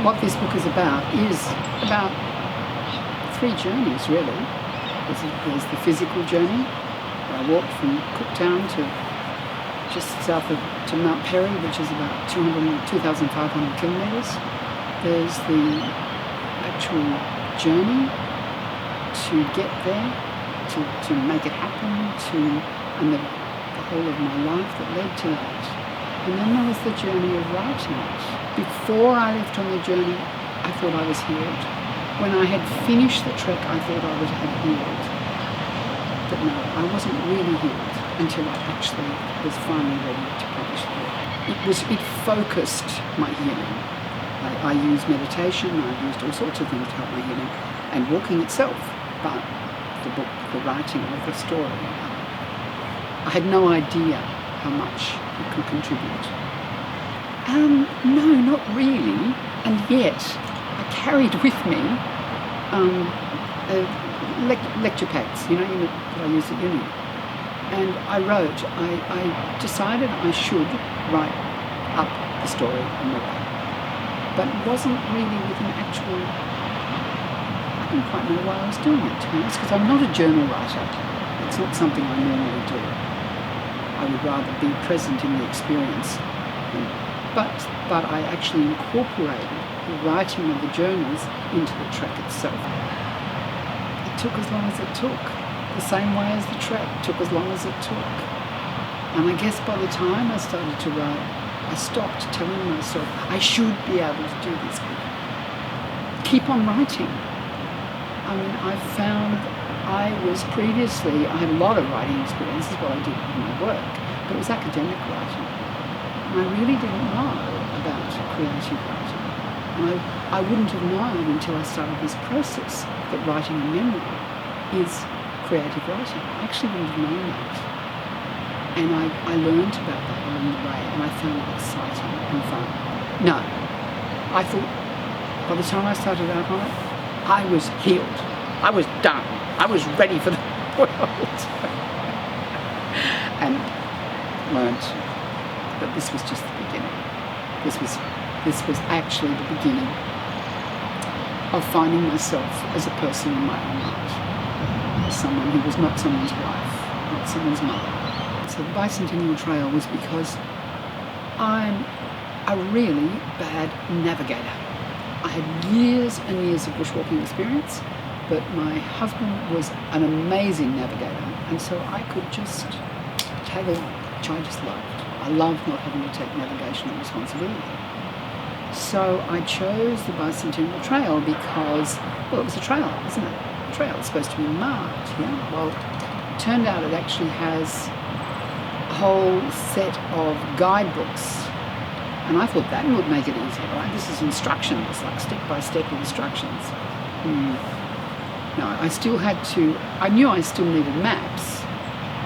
what this book is about three journeys, really. There's the physical journey, where I walked from Cooktown to just south of to Mount Perry, which is about 2,500 kilometres. There's the actual journey to get there, to make it happen, and the whole of my life that led to that. And then there was the journey of writing it. Before I left on the journey, I thought I was healed. When I had finished the trek, I thought I would have healed. But no, I wasn't really healed until I actually was finally ready to publish the book. It focused my healing. I used meditation, I used all sorts of things to help my healing, and walking itself. But the book, the writing of the story, I had no idea how much it could contribute. No, not really. And yet, I carried with me lecture pads, that I use at uni. And I wrote, I decided I should write up the story on the way. But it wasn't really with an actual, I didn't quite know why I was doing it, to be honest, because I'm not a journal writer. It's not something I normally do. I would rather be present in the experience. But I actually incorporated the writing of the journals into the trek itself. It took as long as it took. The same way as the trek took as long as it took. And I guess by the time I started to write, I stopped telling myself I should be able to do this. Keep on writing. I mean, I found I had a lot of writing experience. This is what I did in my work, but it was academic writing. And I really didn't know about creative writing. And I wouldn't have known until I started this process that writing a memoir is creative writing. I actually wouldn't have known that. And I learned about that along the way, and I found it exciting and fun. No, I thought by the time I started out on it, I was healed. I was done. I was ready for the world. And learned that this was just the beginning. This was actually the beginning of finding myself as a person in my own right, as someone who was not someone's wife, not someone's mother. So the Bicentennial Trail was because I'm a really bad navigator. I had years and years of bushwalking experience, but my husband was an amazing navigator, and so I could just tag along, which I just loved. I loved not having to take navigational responsibility. So I chose the Bicentennial Trail because, well, it was a trail, isn't it? A trail is supposed to be marked, yeah? Well, it turned out it actually has a whole set of guidebooks. And I thought that would make it easier, right? This is instructions, like step-by-step instructions. No, I still had to, I knew I still needed maps,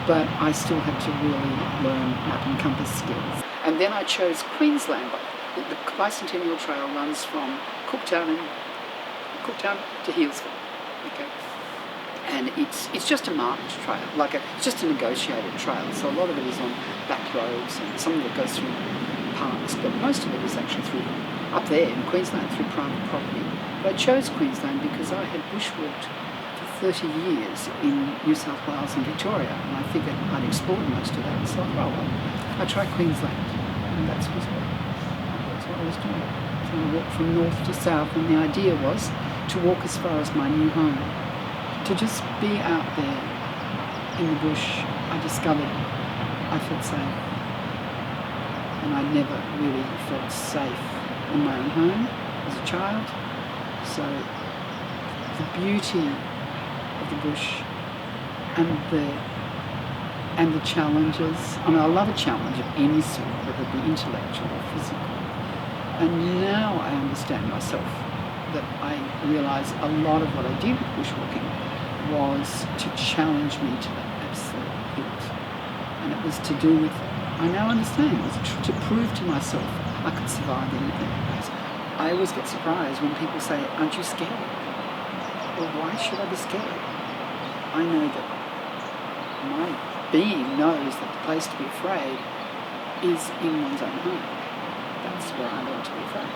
but I still had to really learn map and compass skills. And then I chose Queensland. The Bicentennial Trail runs from Cooktown to Healesville, okay? And it's just a marked trail, it's just a negotiated trail. So a lot of it is on back roads, and some of it goes through parks, but most of it is actually through, up there in Queensland, through private property. But I chose Queensland because I had bushwalked for 30 years in New South Wales and Victoria, and I figured I'd explored most of that. So I thought, well, I tried Queensland, and that's what I was doing. So I walked from north to south, and the idea was to walk as far as my new home, to just be out there in the bush. I discovered I felt safe, and I never really felt safe in my own home as a child. So the beauty of the bush and the challenges. I mean, I love a challenge of any sort, whether it be intellectual or physical. And now I understand myself, that I realise a lot of what I did with bushwalking was to challenge me to the absolute hilt. And it was to do with, I now understand, it was to prove to myself I could survive anything. I always get surprised when people say, aren't you scared? Well, why should I be scared? I know that my being knows that the place to be afraid is in one's own home. That's where I learned to be afraid.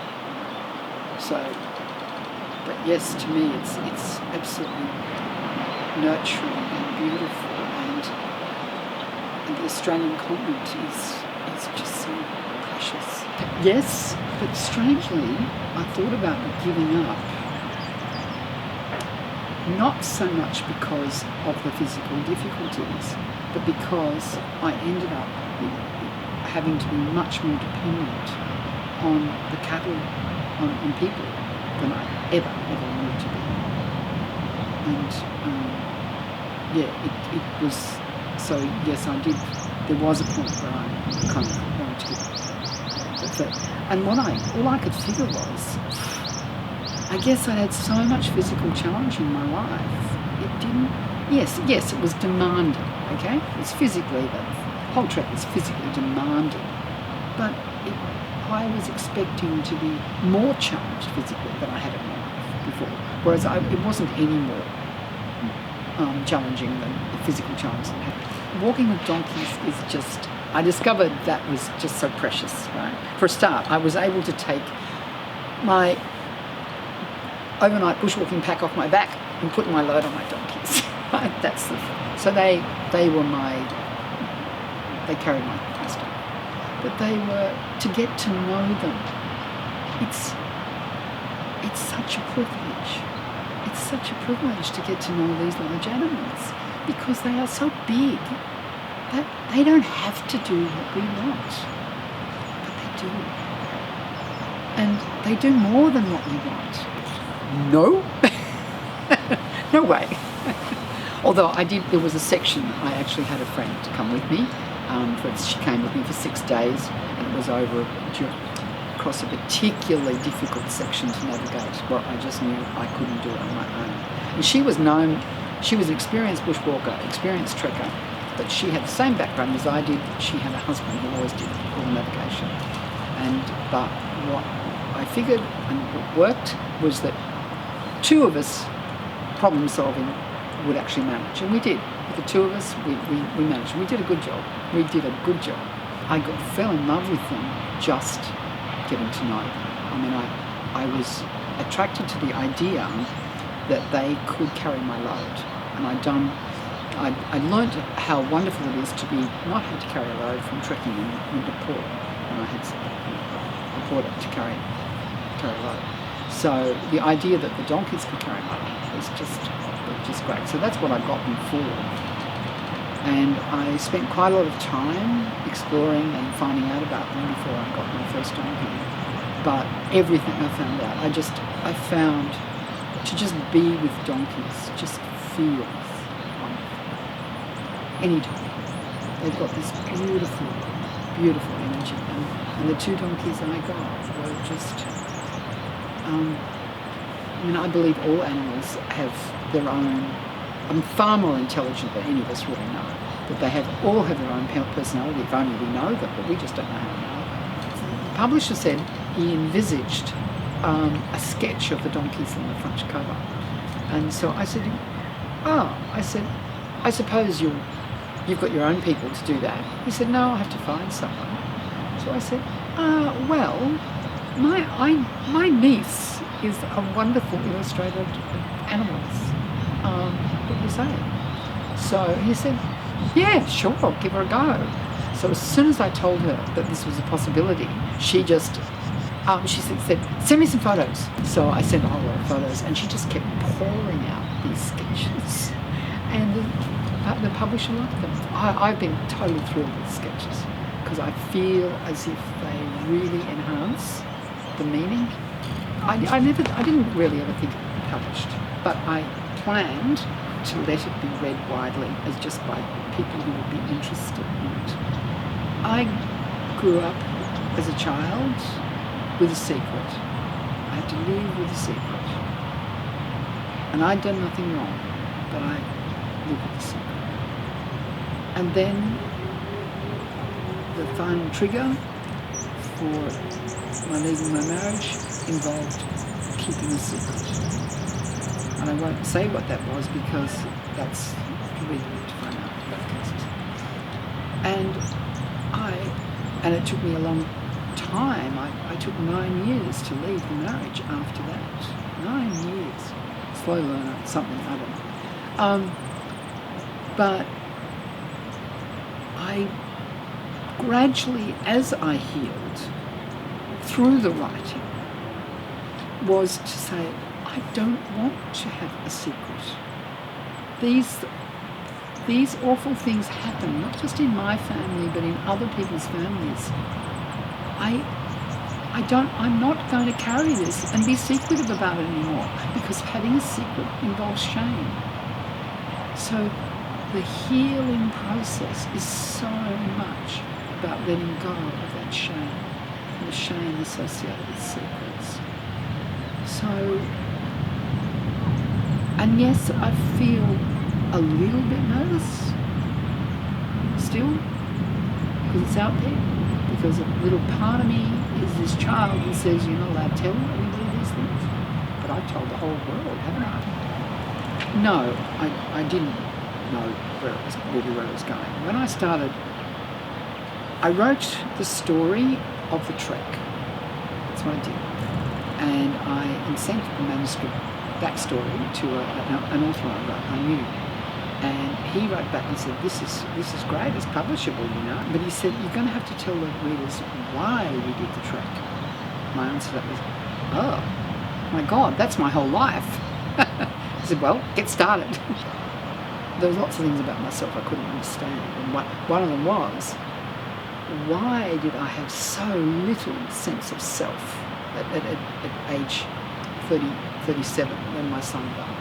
So, but yes, to me it's absolutely nurturing and beautiful, and the Australian continent is just so precious. Yes, but strangely, I thought about giving up, not so much because of the physical difficulties, but because I ended up having to be much more dependent on the cattle, on people, than I ever wanted to be. And it was, so yes, I did, there was a point where I kind of wanted to give up. And all I could figure was, I guess I had so much physical challenge in my life. It didn't, yes, it was demanding, okay? It was physically, the whole trek was physically demanding. But I was expecting to be more challenged physically than I had in my life before. Whereas it wasn't any more challenging than the physical challenge that I had. Walking with donkeys is just, I discovered that was just so precious, right? For a start, I was able to take my overnight bushwalking pack off my back and put my load on my donkeys. Right? So they carried my stuff. But to get to know them, it's such a privilege. It's such a privilege to get to know these large animals, because they are so big that they don't have to do what we want, but they do. And they do more than what we want. No? No way. Although there was a section, I actually had a friend to come with me. She came with me for 6 days, and it was across a particularly difficult section to navigate, where I just knew I couldn't do it on my own. And she was an experienced bushwalker, experienced trekker, but she had the same background as I did. She had a husband who always did all the navigation. But what I figured, and what worked, was that 2 of us, problem solving, would actually manage. And we did. With the 2 of us, we managed. We did a good job. I fell in love with them just getting to know them. I mean, I was attracted to the idea that they could carry my load. And I learned how wonderful it is to not have to carry a load from trekking into port. And I had a porter to carry a load. So the idea that the donkeys could carry my load was just great. So that's what I got them for. And I spent quite a lot of time exploring and finding out about them before I got my first donkey. But everything I found out, I found to just be with donkeys just feels wonderful. Any donkey. They've got this beautiful, beautiful energy. And the 2 donkeys I got were just, I believe all animals have their own, I'm far more intelligent than any of us really know, but they all have their own personality, if only we know them, but we just don't know how to know them. The publisher said he envisaged a sketch of the donkeys on the front cover. And so I said, I suppose you've got your own people to do that. He said, no, I have to find someone. So I said, well, my niece is a wonderful illustrator of animals. What do you say? So he said, yeah, sure, I'll give her a go. So as soon as I told her that this was a possibility, she just, she said, send me some photos. So I sent a whole lot of photos, and she just kept pouring out these sketches. And the publisher liked them. I've been totally thrilled with the sketches, because I feel as if they really enhance the meaning. I didn't really ever think it would be published, but I planned to let it be read widely as just by people who would be interested in it. I grew up as a child with a secret. I had to live with a secret. And I'd done nothing wrong, but I lived with a secret. And then the final trigger for my leaving my marriage involved keeping a secret. And I won't say what that was, because that's really to find out in both cases. And it took me a long time, I took 9 years to leave the marriage after that. 9 years. Slow learner, something, I don't know. But I gradually, as I healed, through the writing, was to say, I don't want to have a secret. These awful things happen, not just in my family, but in other people's families. I'm not going to carry this and be secretive about it anymore, because having a secret involves shame. So the healing process is so much about letting go of that shame and the shame associated with secrets. So, and yes, I feel a little bit nervous still, because it's out there, because a little part of me is this child who says you're not allowed to tell anybody these things. But I've told the whole world, haven't I? No, I didn't know where it was going. When I started, I wrote the story of the trek. That's what I did. And I sent the manuscript backstory to an author I knew. And he wrote back and said, this is great, it's publishable, you know. But he said, you're going to have to tell the readers why we did the trek. My answer to that was, oh, my God, that's my whole life. I said, well, get started. There were lots of things about myself I couldn't understand. And one of them was, why did I have so little sense of self at age 37 when my son died?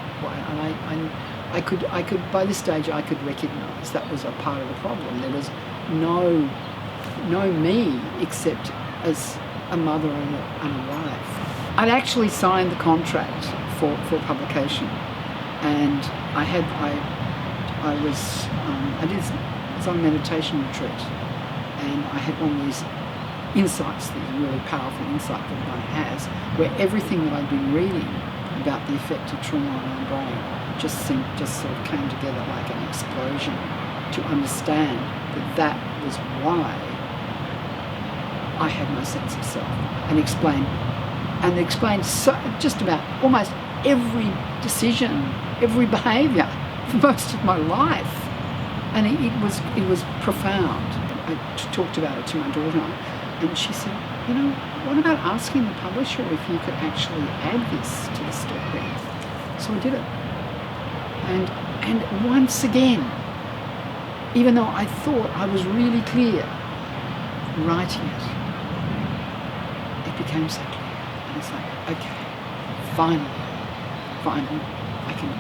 And I could by this stage I could recognise that was a part of the problem. There was no me except as a mother and a wife. I'd actually signed the contract for publication, and I was on a meditation retreat, and I had one of these insights, these really powerful insight that one has, where everything that I'd been reading about the effect of trauma on our brain just sort of came together like an explosion to understand that was why I had no sense of self, and explained just about almost every decision, every behaviour for most of my life, and it was profound. I talked about it to my daughter, and she said, you know, what about asking the publisher if you could actually add this to the story? So I did it. And once again, even though I thought I was really clear writing it became so clear. And it's like, okay, finally, I can